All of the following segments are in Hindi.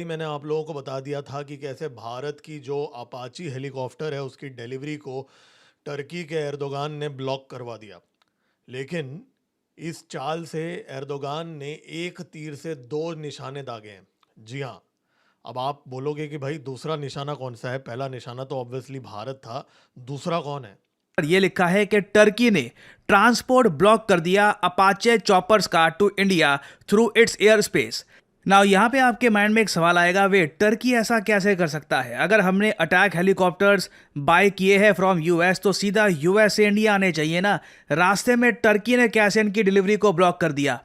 मैंने आप लोगों को बता दिया था कि कैसे भारत की जो अपाची हेलीकॉप्टर है उसकी डिलीवरी को टर्की के एर्दोगान ने ब्लॉक करवा दिया। लेकिन इस चाल से एर्दोगान ने एक तीर से दो निशाने दागे हैं। जी हाँ। अब आप बोलोगे कि भाई दूसरा निशाना कौन सा है? पहला निशाना तो ऑब्वियसली भारत था, दूसरा कौन है? पर यह लिखा है कि टर्की ने ट्रांसपोर्ट ब्लॉक कर दिया अपाचे चॉपर्स का to India through its air space. Now यहाँ पे आपके माइंड में एक सवाल आएगा, वे टर्की ऐसा कैसे कर सकता है? अगर हमने अटैक हेलीकॉप्टर्स बाय किए हैं फ्रॉम यूएस तो सीधा यूएस से इंडिया आने चाहिए ना। रास्ते में टर्की ने कैसे इनकी डिलीवरी को ब्लॉक कर दिया?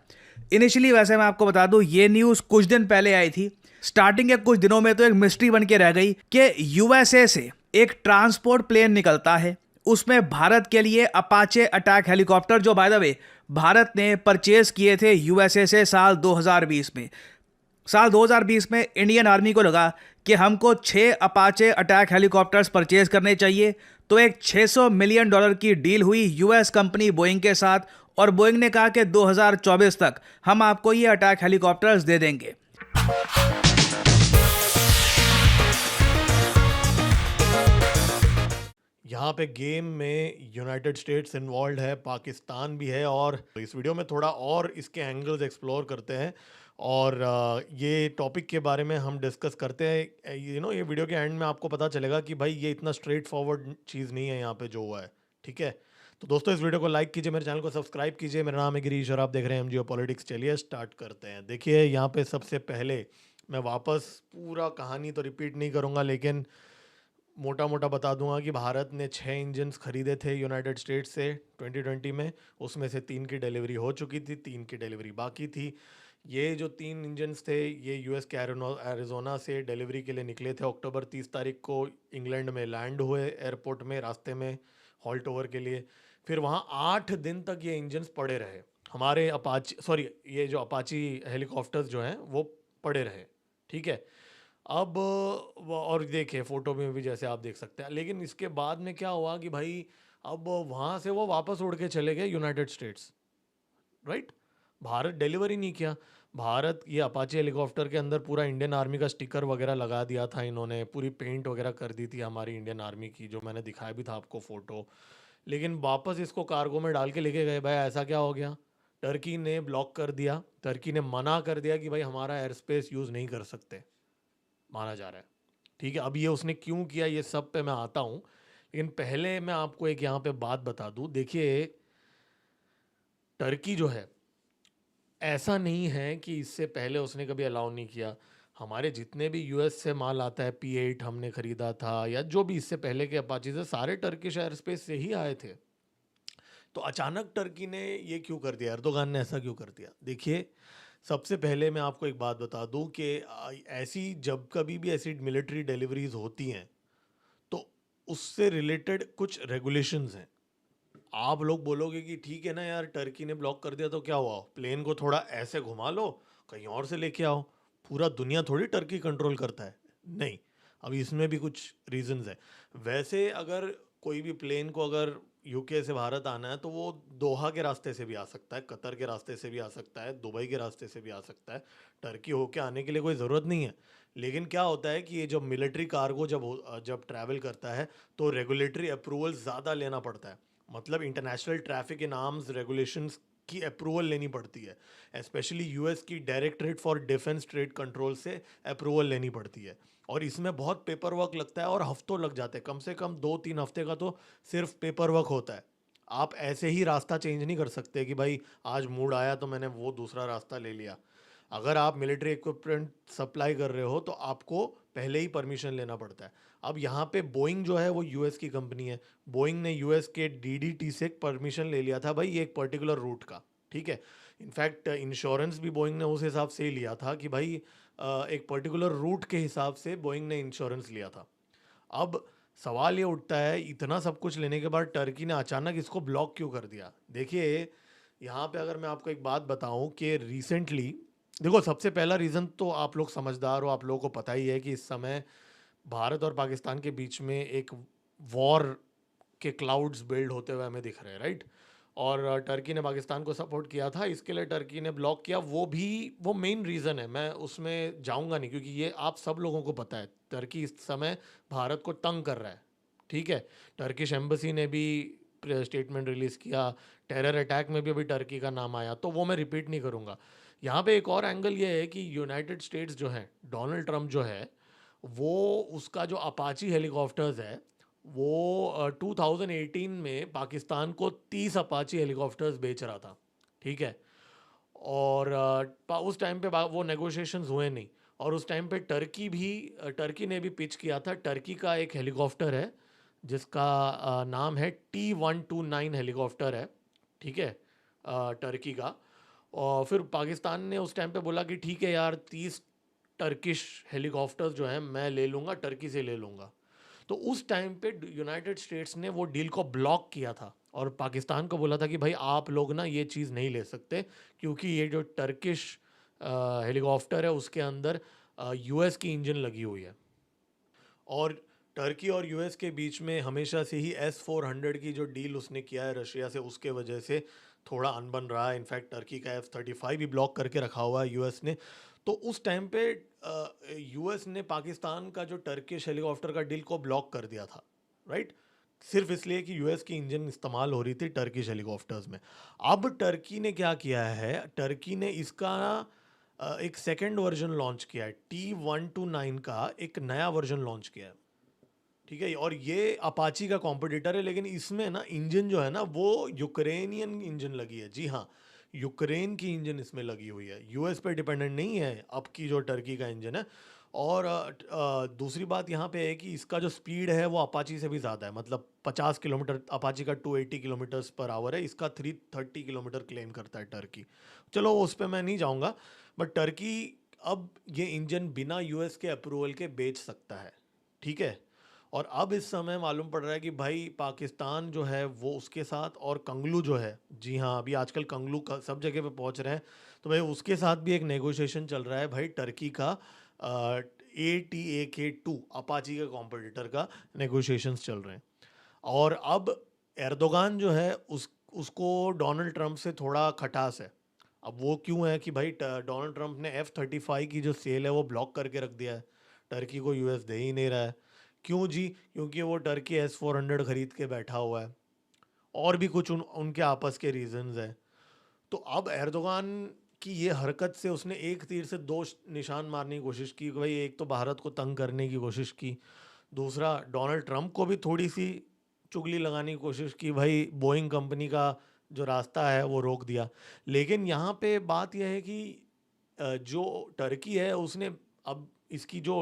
इनिशियली वैसे मैं आपको बता दूं, ये न्यूज़ कुछ दिन पहले आई थी। स्टार्टिंग के कुछ दिनों में तो एक मिस्ट्री बन के रह गई कि यूएसए से एक ट्रांसपोर्ट प्लेन निकलता है, उसमें भारत के लिए अपाचे अटैक हेलीकॉप्टर, जो बाय द वे भारत ने परचेज किए थे यूएसए से साल 2020 में। साल 2020 में इंडियन आर्मी को लगा कि हमको 6 अपाचे अटैक हेलीकॉप्टर्स परचेज करने चाहिए, तो एक $600 मिलियन की डील हुई यूएस कंपनी बोइंग के साथ। और बोइंग ने कहा कि 2024 तक हम आपको ये अटैक हेलीकॉप्टर्स दे देंगे। यहाँ पे गेम में यूनाइटेड स्टेट्स इन्वॉल्व है, पाकिस्तान भी है, और इस वीडियो में थोड़ा और इसके एंगल्स एक्सप्लोर करते हैं और ये टॉपिक के बारे में हम डिस्कस करते हैं। ये वीडियो के एंड में आपको पता चलेगा कि भाई ये इतना स्ट्रेट फॉरवर्ड चीज़ नहीं है यहाँ पे जो हुआ है। ठीक है, तो दोस्तों इस वीडियो को लाइक कीजिए, मेरे चैनल को सब्सक्राइब कीजिए। मेरा नाम है गिरीश और आप देख रहे हैं एमजीओ पॉलिटिक्स। चलिए स्टार्ट करते हैं। देखिए यहाँ पे सबसे पहले मैं वापस पूरा कहानी तो रिपीट नहीं करूँगा, लेकिन मोटा मोटा बता दूंगा कि भारत ने 6 इंजन्स खरीदे थे यूनाइटेड स्टेट्स से 2020 में। उसमें से 3 की डिलीवरी हो चुकी थी, 3 की डिलीवरी बाकी थी। ये जो 3 इंजन्स थे ये यूएस के एरिजोना से डिलीवरी के लिए निकले थे। अक्टूबर 30 तारीख को इंग्लैंड में लैंड हुए एयरपोर्ट में, रास्ते में हॉल्ट ओवर के लिए। फिर वहाँ 8 दिन तक ये इंजन्स पड़े रहे। हमारे अपाची, सॉरी, ये जो अपाची हेलीकॉप्टर्स जो हैं वो पड़े रहे। ठीक है। अब और देखिए फ़ोटो में भी जैसे आप देख सकते हैं। लेकिन इसके बाद में क्या हुआ कि भाई अब वहाँ से वो वापस उड़ के चले गए United states, right. Bharat delivery नहीं किया। भारत ये अपाचे हेलीकॉप्टर के अंदर पूरा इंडियन आर्मी का स्टिकर वगैरह लगा दिया था इन्होंने, पूरी पेंट वगैरह कर दी थी हमारी इंडियन आर्मी की, जो मैंने दिखाया भी था आपको फ़ोटो। लेकिन वापस इसको कार्गो में डाल के लेके गए। भाई ऐसा क्या हो गया? टर्की ने ब्लॉक कर दिया, टर्की ने मना कर दिया कि भाई हमारा एयर स्पेस यूज़ नहीं कर सकते, माना जा रहा है। ठीक है, अब ये उसने क्यों किया ये सब पे मैं आता हूँ, लेकिन पहले मैं आपको एक यहाँ पे बात बता दूँ। देखिए टर्की जो है, ऐसा नहीं है कि इससे पहले उसने कभी अलाउ नहीं किया। हमारे जितने भी यूएस से माल आता है, P8 हमने खरीदा था या जो भी इससे पहले के अपाची से, सारे टर्किश एयर स्पेस से ही आए थे। तो अचानक टर्की ने ये क्यों कर दिया, एर्दोगान ने ऐसा क्यों कर दिया? देखिए सबसे पहले मैं आपको एक बात बता दूं कि ऐसी जब कभी भी ऐसी मिलिट्री डिलीवरीज होती हैं तो उससे रिलेटेड कुछ रेगुलेशंस हैं। आप लोग बोलोगे कि ठीक है ना यार, टर्की ने ब्लॉक कर दिया तो क्या हुआ, प्लेन को थोड़ा ऐसे घुमा लो, कहीं और से लेके आओ। पूरा दुनिया थोड़ी टर्की कंट्रोल करता है, नहीं। अभी इसमें भी कुछ रीजंस है। वैसे अगर कोई भी प्लेन को अगर यूके से भारत आना है तो वो दोहा के रास्ते से भी आ सकता है, कतर के रास्ते से भी आ सकता है, दुबई के रास्ते से भी आ सकता है। टर्की होके आने के लिए कोई ज़रूरत नहीं है। लेकिन क्या होता है कि ये जब मिलिट्री कार्गो जब ट्रैवल करता है तो रेगुलेटरी अप्रूवल ज़्यादा लेना पड़ता है। मतलब international traffic in arms regulations की अप्रूवल लेनी पड़ती है। स्पेशली यूएस की directorate for defence trade control से अप्रूवल लेनी पड़ती है। और इसमें बहुत पेपर वर्क लगता है और हफ्तों लग जाते हैं, कम से कम 2-3 हफ्ते का तो सिर्फ पेपर वर्क होता है। आप ऐसे ही रास्ता चेंज नहीं कर सकते कि भाई आज मूड आया तो मैंने वो दूसरा रास्ता ले लिया। अगर आप मिलिट्री इक्विपमेंट सप्लाई कर रहे हो तो आपको पहले ही परमिशन लेना पड़ता है। अब यहाँ पे बोइंग जो है वो यूएस की कंपनी है। बोइंग ने यूएस के डीडीटी से परमिशन ले लिया था भाई ये एक पर्टिकुलर रूट का। ठीक है, इनफैक्ट इंश्योरेंस भी बोइंग ने उस हिसाब से ही लिया था कि भाई एक पर्टिकुलर रूट के हिसाब से बोइंग ने इंश्योरेंस लिया था। अब सवाल ये उठता है, इतना सब कुछ लेने के बाद टर्की ने अचानक इसको ब्लॉक क्यों कर दिया? देखिए यहाँ पे अगर मैं आपको एक बात बताऊं कि रिसेंटली, देखो सबसे पहला रीज़न तो आप लोग समझदार हो, आप लोगों को पता ही है कि इस समय भारत और पाकिस्तान के बीच में एक वॉर के क्लाउड्स बिल्ड होते हुए हमें दिख रहे हैं, राइट। और टर्की ने पाकिस्तान को सपोर्ट किया था, इसके लिए टर्की ने ब्लॉक किया। वो मेन रीज़न है, मैं उसमें जाऊंगा नहीं क्योंकि ये आप सब लोगों को पता है, टर्की इस समय भारत को तंग कर रहा है। ठीक है, टर्किश एम्बेसी ने भी स्टेटमेंट रिलीज़ किया, टेरर अटैक में भी अभी टर्की का नाम आया, तो वो मैं रिपीट नहीं करूँगा। यहाँ पे एक और एंगल ये है कि यूनाइटेड स्टेट्स जो है, डोनाल्ड ट्रंप जो है, वो उसका जो अपाची हेलीकॉप्टर्स है, वो 2018 में पाकिस्तान को 30 अपाची हेलीकॉप्टर्स बेच रहा था। ठीक है, और उस टाइम पे वो नेगोशिएशंस हुए नहीं, और उस टाइम पे टर्की ने भी पिच किया था। टर्की का एक हेलीकॉप्टर है जिसका नाम है T-129 हेलीकॉप्टर है। ठीक है, टर्की का। और फिर पाकिस्तान ने उस टाइम पे बोला कि ठीक है यार, 30 टर्किश हेलीकॉप्टर्स जो हैं मैं ले लूँगा, टर्की से ले लूँगा। तो उस टाइम पे यूनाइटेड स्टेट्स ने वो डील को ब्लॉक किया था और पाकिस्तान को बोला था कि भाई आप लोग ना ये चीज़ नहीं ले सकते, क्योंकि ये जो टर्किश हेलीकॉप्टर है उसके अंदर यूएस की इंजन लगी हुई है। और टर्की और यूएस के बीच में हमेशा से ही S-400 की जो डील उसने किया है रशिया से, उसके वजह से थोड़ा अनबन रहा है। इनफैक्ट टर्की का F-35 भी ब्लॉक करके रखा हुआ है यूएस ने। तो उस टाइम पे यूएस ने पाकिस्तान का जो टर्किश हेलीकॉप्टर का डील को ब्लॉक कर दिया था, राइट, सिर्फ इसलिए कि यूएस की इंजन इस्तेमाल हो रही थी टर्किश हेलीकॉप्टर्स में। अब टर्की ने क्या किया है, टर्की ने इसका एक सेकेंड वर्जन लॉन्च किया है, T-129 का एक नया वर्जन लॉन्च किया है। ठीक है, और ये अपाची का कॉम्पिटिटर है, लेकिन इसमें ना इंजन जो है ना वो यूक्रेनियन इंजन लगी है। जी हाँ, यूक्रेन की इंजन इसमें लगी हुई है, यूएस पे डिपेंडेंट नहीं है अब की जो टर्की का इंजन है। और दूसरी बात यहाँ पे है कि इसका जो स्पीड है वो अपाची से भी ज़्यादा है, मतलब 50 किलोमीटर, अपाची का 280 किलोमीटर्स पर आवर है, इसका 330 किलोमीटर क्लेम करता है टर्की। चलो उस पर मैं नहीं जाऊँगा, बट टर्की अब ये इंजन बिना यूएस के अप्रूवल के बेच सकता है। ठीक है, और अब इस समय मालूम पड़ रहा है कि भाई पाकिस्तान जो है वो उसके साथ, और कंगलू जो है, जी हाँ अभी आजकल कंगलू का सब जगह पे पहुंच रहे हैं, तो भाई उसके साथ भी एक नेगोशिएशन चल रहा है भाई, टर्की का ATAK-2 अपाची के कॉम्पिटिटर का नेगोशिएशंस चल रहे हैं। और अब एर्दोगान जो है उसको डोनाल्ड ट्रंप से थोड़ा खटास है। अब वो क्यों है कि भाई डोनाल्ड ट्रंप ने F-35 की जो सेल है वो ब्लॉक करके रख दिया है, टर्की को यूएस दे ही नहीं रहा है। क्यों जी? क्योंकि वो टर्की S-400 खरीद के बैठा हुआ है, और भी कुछ उनके आपस के रीजंस हैं। तो अब एर्दोगान की ये हरकत से उसने एक तीर से दो निशान मारने की कोशिश की कि भाई एक तो भारत को तंग करने की कोशिश की, दूसरा डोनाल्ड ट्रंप को भी थोड़ी सी चुगली लगाने की कोशिश की, भाई बोइंग कंपनी का जो रास्ता है वो रोक दिया। लेकिन यहाँ पे बात यह है कि जो टर्की है उसने, अब इसकी जो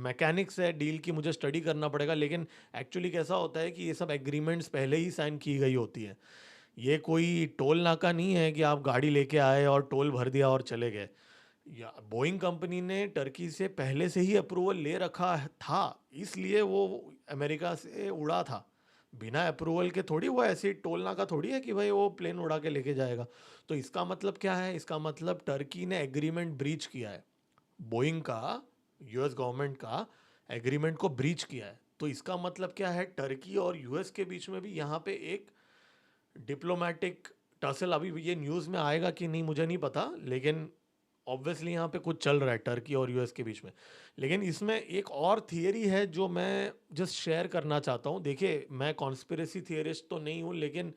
मैकेनिक्स है डील की मुझे स्टडी करना पड़ेगा, लेकिन एक्चुअली कैसा होता है कि ये सब एग्रीमेंट्स पहले ही साइन की गई होती है। ये कोई टोल नाका नहीं है कि आप गाड़ी लेके आए और टोल भर दिया और चले गए। या बोइंग कंपनी ने टर्की से पहले से ही अप्रूवल ले रखा था, इसलिए वो अमेरिका से उड़ा था। बिना अप्रूवल के थोड़ी वो ऐसी टोल नाका थोड़ी है कि भाई वो प्लेन उड़ा के लेके जाएगा। तो इसका मतलब क्या है, इसका मतलब टर्की ने एग्रीमेंट ब्रीच किया है, बोइंग का, यूएस गवर्नमेंट का एग्रीमेंट को ब्रीच किया है। तो इसका मतलब क्या है, टर्की और यूएस के बीच में भी यहाँ पे एक डिप्लोमेटिक टसल, अभी ये न्यूज़ में आएगा कि नहीं मुझे नहीं पता, लेकिन ऑब्वियसली यहाँ पे कुछ चल रहा है टर्की और यूएस के बीच में। लेकिन इसमें एक और थियरी है जो मैं जस्ट शेयर करना चाहता हूँ। देखिए मैं कॉन्स्पिरेसी थियरिस्ट तो नहीं हूँ, लेकिन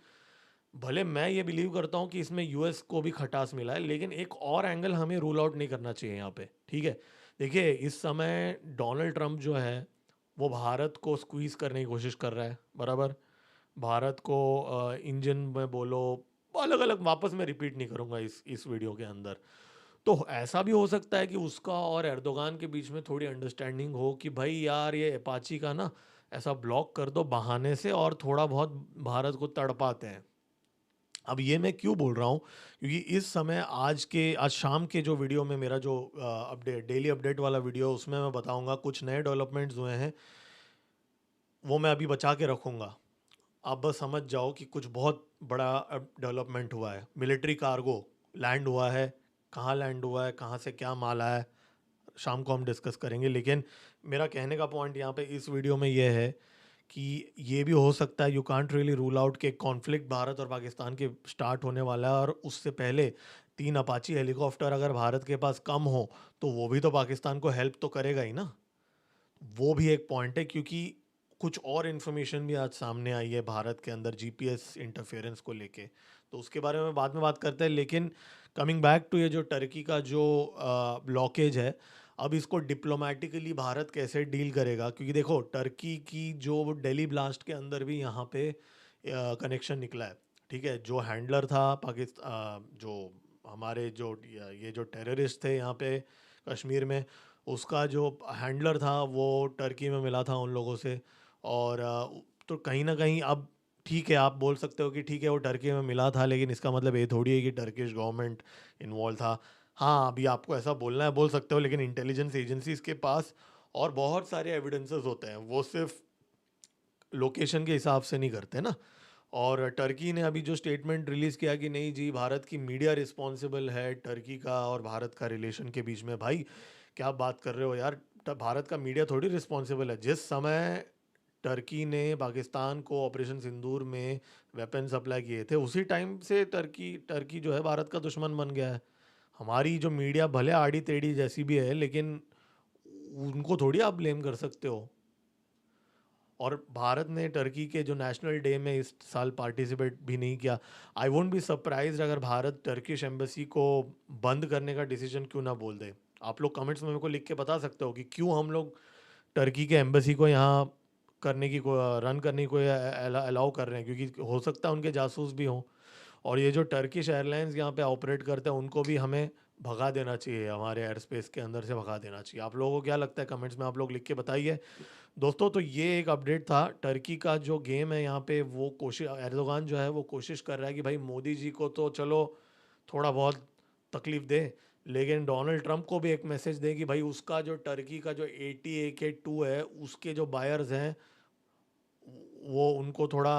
भले मैं ये बिलीव करता हूँ कि इसमें यूएस को भी खटास मिला है, लेकिन एक और एंगल हमें रूल आउट नहीं करना चाहिए यहाँ पे। ठीक है, देखिए इस समय डोनाल्ड ट्रंप जो है वो भारत को स्क्वीज़ करने की कोशिश कर रहा है, बराबर। भारत को इंजन में बोलो, अलग अलग, वापस मैं रिपीट नहीं करूँगा इस वीडियो के अंदर। तो ऐसा भी हो सकता है कि उसका और एर्दोगान के बीच में थोड़ी अंडरस्टैंडिंग हो कि भाई यार ये अपाची का ना ऐसा ब्लॉक कर दो बहाने से, और थोड़ा बहुत भारत को तड़पाते हैं। अब ये मैं क्यों बोल रहा हूँ, क्योंकि इस समय आज शाम के जो वीडियो में मेरा जो अपडेट, डेली अपडेट वाला वीडियो, उसमें मैं बताऊंगा कुछ नए डेवलपमेंट्स हुए हैं, वो मैं अभी बचा के रखूँगा। आप बस समझ जाओ कि कुछ बहुत बड़ा डेवलपमेंट हुआ है। मिलिट्री कार्गो लैंड हुआ है, कहाँ लैंड हुआ है, कहाँ से क्या माल आया है, शाम को हम डिस्कस करेंगे। लेकिन मेरा कहने का पॉइंट यहाँ पे इस वीडियो में ये है कि ये भी हो सकता है, you can't really rule out कि कॉन्फ्लिक्ट भारत और पाकिस्तान के स्टार्ट होने वाला है, और उससे पहले 3 अपाची हेलीकॉप्टर अगर भारत के पास कम हो तो वो भी तो पाकिस्तान को हेल्प तो करेगा ही ना। वो भी एक पॉइंट है, क्योंकि कुछ और इन्फॉर्मेशन भी आज सामने आई है भारत के अंदर जीपीएस इंटरफेरेंस को लेके, तो उसके बारे में बाद में बात करते हैं। लेकिन कमिंग बैक टू ये जो टर्की का जो ब्लॉकेज है, अब इसको डिप्लोमेटिकली भारत कैसे डील करेगा, क्योंकि देखो टर्की की जो दिल्ली ब्लास्ट के अंदर भी यहाँ पे कनेक्शन निकला है। ठीक है, जो हैंडलर था पाकिस्तान, जो हमारे जो ये जो टेररिस्ट थे यहाँ पे कश्मीर में, उसका जो हैंडलर था वो टर्की में मिला था उन लोगों से। और तो कहीं ना कहीं अब ठीक है, आप बोल सकते हो कि ठीक है वो टर्की में मिला था, लेकिन इसका मतलब ये थोड़ी है कि टर्किश गवर्नमेंट इन्वॉल्व था। हाँ, अभी आपको ऐसा बोलना है बोल सकते हो, लेकिन इंटेलिजेंस एजेंसीज के पास और बहुत सारे एविडेंसेस होते हैं, वो सिर्फ लोकेशन के हिसाब से नहीं करते ना। और टर्की ने अभी जो स्टेटमेंट रिलीज़ किया कि नहीं जी, भारत की मीडिया रिस्पॉन्सिबल है टर्की का और भारत का रिलेशन के बीच में। भाई क्या बात कर रहे हो यार, भारत का मीडिया थोड़ी रिस्पॉन्सिबल है। जिस समय टर्की ने पाकिस्तान को ऑपरेशन सिंदूर में वेपन सप्लाई किए थे, उसी टाइम से टर्की जो है भारत का दुश्मन बन गया है। हमारी जो मीडिया भले आड़ी टेढ़ी जैसी भी है, लेकिन उनको थोड़ी आप ब्लेम कर सकते हो। और भारत ने टर्की के जो नेशनल डे में इस साल पार्टिसिपेट भी नहीं किया। आई वोंट बी सरप्राइज्ड अगर भारत टर्किश एम्बेसी को बंद करने का डिसीजन क्यों ना बोल दे। आप लोग कमेंट्स में मेरे को लिख के बता सकते हो कि क्यों हम लोग टर्की के एम्बेसी को यहाँ करने की रन करने की अलाउ कर रहे हैं, क्योंकि हो सकता है उनके जासूस भी हों। और ये जो टर्किश एयरलाइंस यहाँ पे ऑपरेट करते हैं, उनको भी हमें भगा देना चाहिए, हमारे एयर स्पेस के अंदर से भगा देना चाहिए। आप लोगों को क्या लगता है, कमेंट्स में आप लोग लिख के बताइए दोस्तों। तो ये एक अपडेट था टर्की का जो गेम है यहाँ पे, वो कोशिश एर्दोगान जो है वो कोशिश कर रहा है कि भाई मोदी जी को तो चलो थोड़ा बहुत तकलीफ दे, लेकिन डोनाल्ड ट्रंप को भी एक मैसेज दे कि भाई उसका जो टर्की का जो 80AK2 है, उसके जो बायर्स हैं वो उनको थोड़ा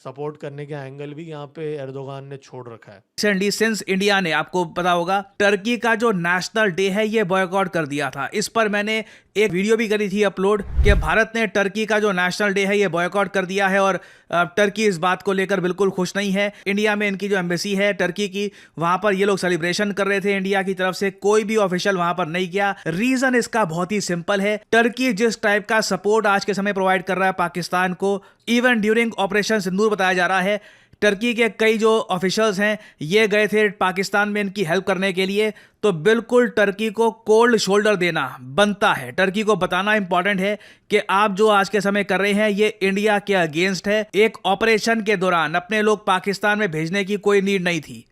सपोर्ट करने के एंगल भी यहाँ पे एर्दोगान ने छोड़ रखा है। रिसेंटली सिंस इंडिया ने, आपको पता होगा, टर्की का जो नेशनल डे है ये बॉयकॉट कर दिया था। इस पर मैंने एक वीडियो भी करी थी अपलोड कि भारत ने टर्की का जो नेशनल डे है ये बॉयकॉट कर दिया है, और टर्की इस बात को लेकर बिल्कुल खुश नहीं है। इंडिया में इनकी जो एम्बेसी है टर्की की, वहां पर ये लोग सेलिब्रेशन कर रहे थे इंडिया की तरफ से, कोई भी ऑफिशियल वहां पर नहीं गया। रीजन इसका बहुत ही सिंपल है, टर्की जिस टाइप का सपोर्ट आज के समय प्रोवाइड कर रहा है पाकिस्तान को, इवन ड्यूरिंग ऑपरेशन सिंदूर बताया जा रहा है, टर्की के कई जो ऑफिशियल्स हैं ये गए थे पाकिस्तान में इनकी हेल्प करने के लिए। तो बिल्कुल टर्की को कोल्ड शोल्डर देना बनता है, टर्की को बताना इंपॉर्टेंट है कि आप जो आज के समय कर रहे हैं ये इंडिया के अगेंस्ट है। एक ऑपरेशन के दौरान अपने लोग पाकिस्तान में भेजने की कोई नीड नहीं थी।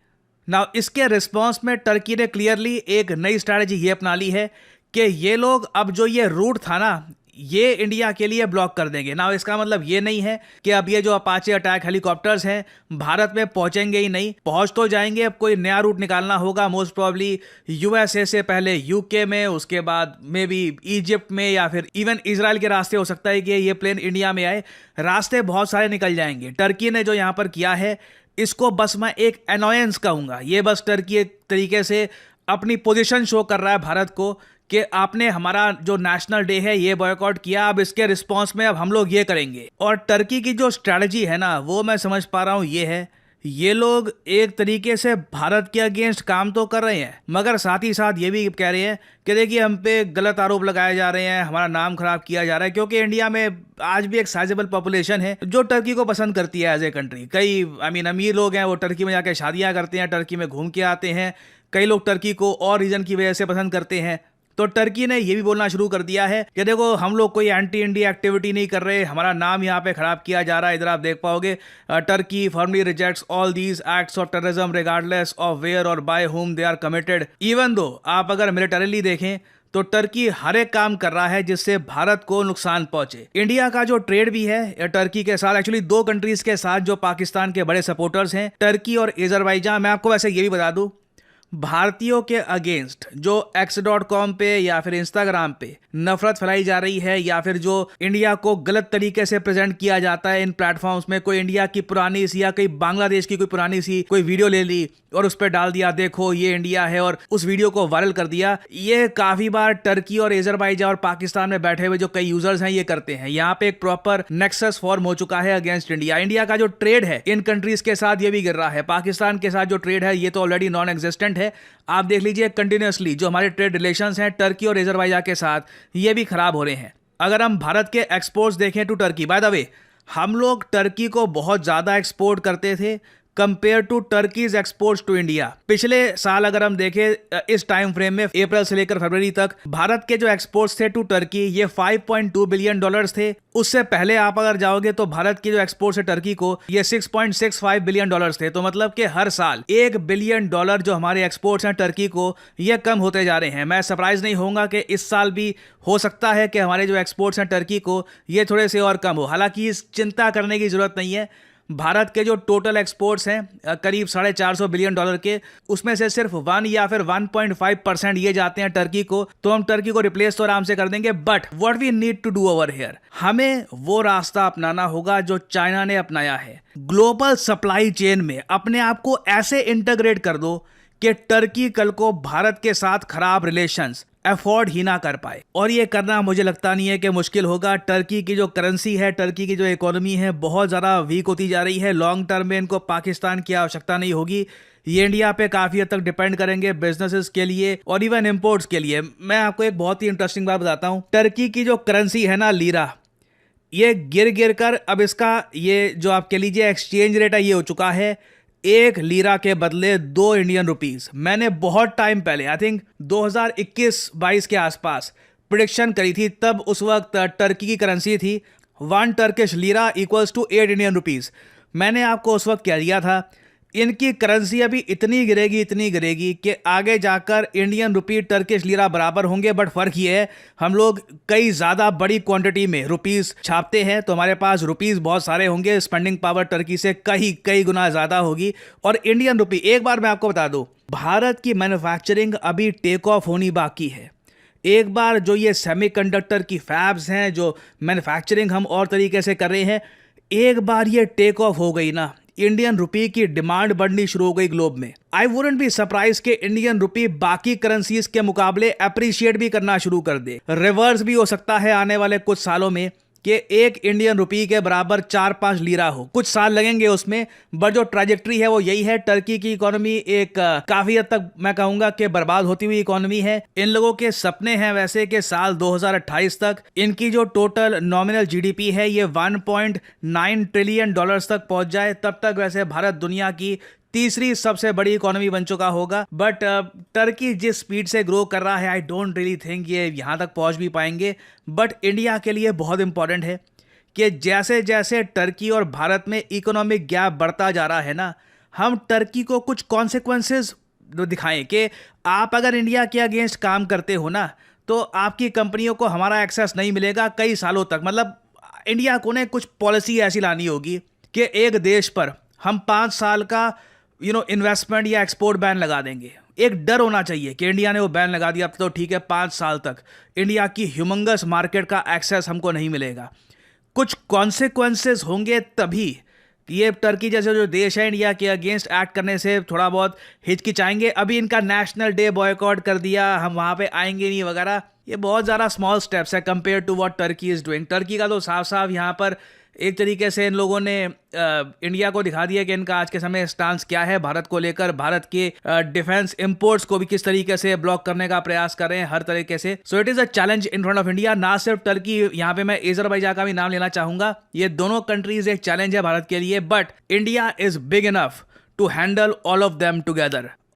नाउ इसके रिस्पॉन्स में टर्की ने क्लियरली एक नई स्ट्रैटेजी ये अपना ली है कि ये लोग अब जो ये रूट था ना, ये इंडिया के लिए ब्लॉक कर देंगे। ना इसका मतलब ये नहीं है कि अब ये जो अपाचे अटैक हेलीकॉप्टर्स हैं भारत में पहुंचेंगे ही नहीं, पहुंच तो जाएंगे। अब कोई नया रूट निकालना होगा, मोस्ट प्रॉब्ली यूएसए से पहले यूके में, उसके बाद मे बी इजिप्ट में, या फिर इवन इजराइल के रास्ते हो सकता है कि ये प्लेन इंडिया में आए। रास्ते बहुत सारे निकल जाएंगे। टर्की ने जो यहाँ पर किया है इसको बस मैं एक अनॉयंस कहूंगा। ये बस टर्की एक तरीके से अपनी पोजीशन शो कर रहा है भारत को कि आपने हमारा जो नेशनल डे है ये बॉयकॉट किया, अब इसके रिस्पांस में अब हम लोग ये करेंगे। और टर्की की जो स्ट्रैटेजी है ना, वो मैं समझ पा रहा हूँ ये है, ये लोग एक तरीके से भारत के अगेंस्ट काम तो कर रहे हैं, मगर साथ ही साथ ये भी कह रहे हैं कि देखिए हम पे गलत आरोप लगाए जा रहे हैं, हमारा नाम खराब किया जा रहा है। क्योंकि इंडिया में आज भी एक साइजेबल पॉपुलेशन है जो टर्की को पसंद करती है एज ए कंट्री। कई अमीर लोग हैं, वो टर्की में जाकर शादियां करते हैं, टर्की में घूम के आते हैं। कई लोग टर्की को और रीजन की वजह से पसंद करते हैं। तो टर्की ने ये भी बोलना शुरू कर दिया है कि देखो हम लोग कोई एंटी इंडिया एक्टिविटी नहीं कर रहे, हमारा नाम यहाँ पे खराब किया जा रहा है। इधर आप देख पाओगे, Turkey firmly rejects all these acts of terrorism regardless of where or by whom they are committed. Even though आप अगर मिलिटरीली देखें तो टर्की हर एक काम कर रहा है जिससे भारत को नुकसान पहुंचे। इंडिया का जो ट्रेड भी है टर्की के साथ, एक्चुअली दो कंट्रीज के साथ जो पाकिस्तान के बड़े सपोर्टर्स हैं, टर्की और अजरबैजान। मैं आपको वैसे ये भी बता दूं, भारतीयों के अगेंस्ट जो x.com पे या फिर इंस्टाग्राम पे नफरत फैलाई जा रही है, या फिर जो इंडिया को गलत तरीके से प्रेजेंट किया जाता है इन प्लेटफॉर्म्स में, कोई इंडिया की पुरानी सी या कोई बांग्लादेश की कोई पुरानी सी कोई वीडियो ले ली और उस पर डाल दिया, देखो ये इंडिया है, और उस वीडियो को वायरल कर दिया। ये काफी बार टर्की और अजरबैजान और पाकिस्तान में बैठे हुए जो कई यूजर्स हैं ये करते हैं। यहाँ पे एक प्रॉपर नेक्सस फॉर्म हो चुका है अगेंस्ट इंडिया। इंडिया का जो ट्रेड है इन कंट्रीज के साथ ये भी गिर रहा है। पाकिस्तान के साथ जो ट्रेड है ये तो ऑलरेडी नॉन एग्जिस्टेंट है। आप देख लीजिए कंटिन्यूअसली जो हमारे ट्रेड रिलेशंस हैं टर्की और अजरबैजान के साथ ये भी खराब हो रहे हैं। अगर हम भारत के एक्सपोर्ट्स देखें to Turkey, by the way हम लोग टर्की को बहुत ज्यादा एक्सपोर्ट करते थे compare to Turkey's exports to India. पिछले साल अगर हम देखें इस टाइम फ्रेम में अप्रैल से लेकर फरवरी तक भारत के जो एक्सपोर्ट्स थे टू टर्की ये $5.2 बिलियन थे। उससे पहले आप अगर जाओगे तो भारत की जो एक्सपोर्ट्स है टर्की को ये $6.65 बिलियन थे। तो मतलब कि हर साल $1 बिलियन जो हमारे एक्सपोर्ट्स हैं टर्की को ये कम होते जा रहे हैं। मैं सरप्राइज नहीं होऊंगा कि इस साल भी हो सकता है कि हमारे जो एक्सपोर्ट्स हैं टर्की को ये थोड़े से और कम हो। हालांकि इस चिंता करने की जरूरत नहीं है। भारत के जो टोटल एक्सपोर्ट्स हैं करीब $450 बिलियन के, उसमें से सिर्फ 1 या फिर 1.5% ये जाते हैं टर्की को। तो हम टर्की को रिप्लेस तो आराम से कर देंगे, but what we need to do over here, हमें वो रास्ता अपनाना होगा जो चाइना ने अपनाया है। ग्लोबल सप्लाई चेन में अपने आप को ऐसे इंटीग्रेट कर दो कि टर्की कल को भारत के साथ खराब रिलेशंस अफोर्ड ही ना कर पाए। और ये करना मुझे लगता नहीं है कि मुश्किल होगा। टर्की की जो करेंसी है, टर्की की जो इकोनॉमी है बहुत ज़्यादा वीक होती जा रही है। लॉन्ग टर्म में इनको पाकिस्तान की आवश्यकता नहीं होगी। ये इंडिया पे काफ़ी हद तक डिपेंड करेंगे बिजनेसेस के लिए और इवन इंपोर्ट्स के लिए। मैं आपको एक बहुत ही इंटरेस्टिंग बात बताता हूँ। टर्की की जो करेंसी है ना लीरा, ये गिर गिर कर अब इसका ये जो आप कह लीजिए एक्सचेंज रेट है ये हो चुका है 1 लीरा के बदले 2 इंडियन रुपीस। मैंने बहुत टाइम पहले आई थिंक 2021-22 के आसपास प्रिडिक्शन करी थी। तब उस वक्त टर्की की करेंसी थी 1 Turkish lira equals to 8 Indian rupees. मैंने आपको उस वक्त कह दिया था इनकी करेंसी अभी इतनी गिरेगी कि आगे जाकर इंडियन रुपी टर्किश लीरा बराबर होंगे। बट फर्क ये है हम लोग कई ज़्यादा बड़ी क्वांटिटी में रुपीस छापते हैं तो हमारे पास रुपीस बहुत सारे होंगे। स्पेंडिंग पावर टर्की से कई गुना ज़्यादा होगी। और इंडियन रुपी, एक बार मैं आपको बता दूं, भारत की मैन्युफैक्चरिंग अभी टेक ऑफ होनी बाकी है। एक बार जो ये सेमीकंडक्टर की फैब्स हैं, जो मैन्युफैक्चरिंग हम और तरीके से कर रहे हैं, एक बार ये टेक ऑफ हो गई ना, इंडियन रुपी की डिमांड बढ़नी शुरू हो गई ग्लोब में। आई वुडंट बी सरप्राइज कि इंडियन रुपी बाकी करेंसीज के मुकाबले अप्रिशिएट भी करना शुरू कर दे। रिवर्स भी हो सकता है आने वाले कुछ सालों में कि 1 इंडियन रुपी के बराबर 4-5 लीरा हो। कुछ साल लगेंगे उसमें, बट जो ट्रैजेक्टरी है वो यही है। टर्की की इकोनॉमी एक काफी हद तक मैं कहूंगा कि बर्बाद होती हुई इकोनॉमी है। इन लोगों के सपने हैं वैसे कि साल 2028 तक इनकी जो टोटल नॉमिनल जीडीपी है ये $1.9 ट्रिलियन तक पहुंच जाए। तब तक वैसे भारत दुनिया की तीसरी सबसे बड़ी इकोनॉमी बन चुका होगा। बट टर्की जिस स्पीड से ग्रो कर रहा है आई डोंट रियली थिंक ये यहाँ तक पहुँच भी पाएंगे। बट इंडिया के लिए बहुत इंपॉर्टेंट है कि जैसे जैसे टर्की और भारत में इकोनॉमिक गैप बढ़ता जा रहा है ना, हम टर्की को कुछ कॉन्सिक्वेंसेस दिखाएं कि आप अगर इंडिया के अगेंस्ट काम करते हो ना तो आपकी कंपनियों को हमारा एक्सेस नहीं मिलेगा कई सालों तक। मतलब इंडिया को ने कुछ पॉलिसी ऐसी लानी होगी कि एक देश पर हम 5 साल का इन्वेस्टमेंट या एक्सपोर्ट बैन लगा देंगे। एक डर होना चाहिए कि इंडिया ने वो बैन लगा दिया तो ठीक है 5 साल तक इंडिया की ह्यूमंगस मार्केट का एक्सेस हमको नहीं मिलेगा। कुछ कॉन्सिक्वेंसेस होंगे तभी ये टर्की जैसे जो देश है इंडिया के अगेंस्ट एक्ट करने से थोड़ा बहुत हिचकिचाएंगे। अभी इनका नेशनल डे बॉयकॉट कर दिया, हम वहाँ पे आएंगे नहीं वगैरह, ये बहुत ज़्यादा स्मॉल स्टेप्स है compare to what Turkey is doing. Turkey का तो साफ साफ यहाँ पर एक तरीके से इन लोगों ने इंडिया को दिखा दिया कि इनका आज के समय स्टांस क्या है भारत को लेकर। भारत के डिफेंस इंपोर्ट्स को भी किस तरीके से ब्लॉक करने का प्रयास कर रहे हैं हर तरीके से। So it is a challenge in front of India. ना सिर्फ टर्की, यहाँ पे मैं अजरबैजान का भी नाम लेना चाहूंगा। ये दोनों कंट्रीज एक चैलेंज है भारत के लिए, but India is big enough to handle all of them together.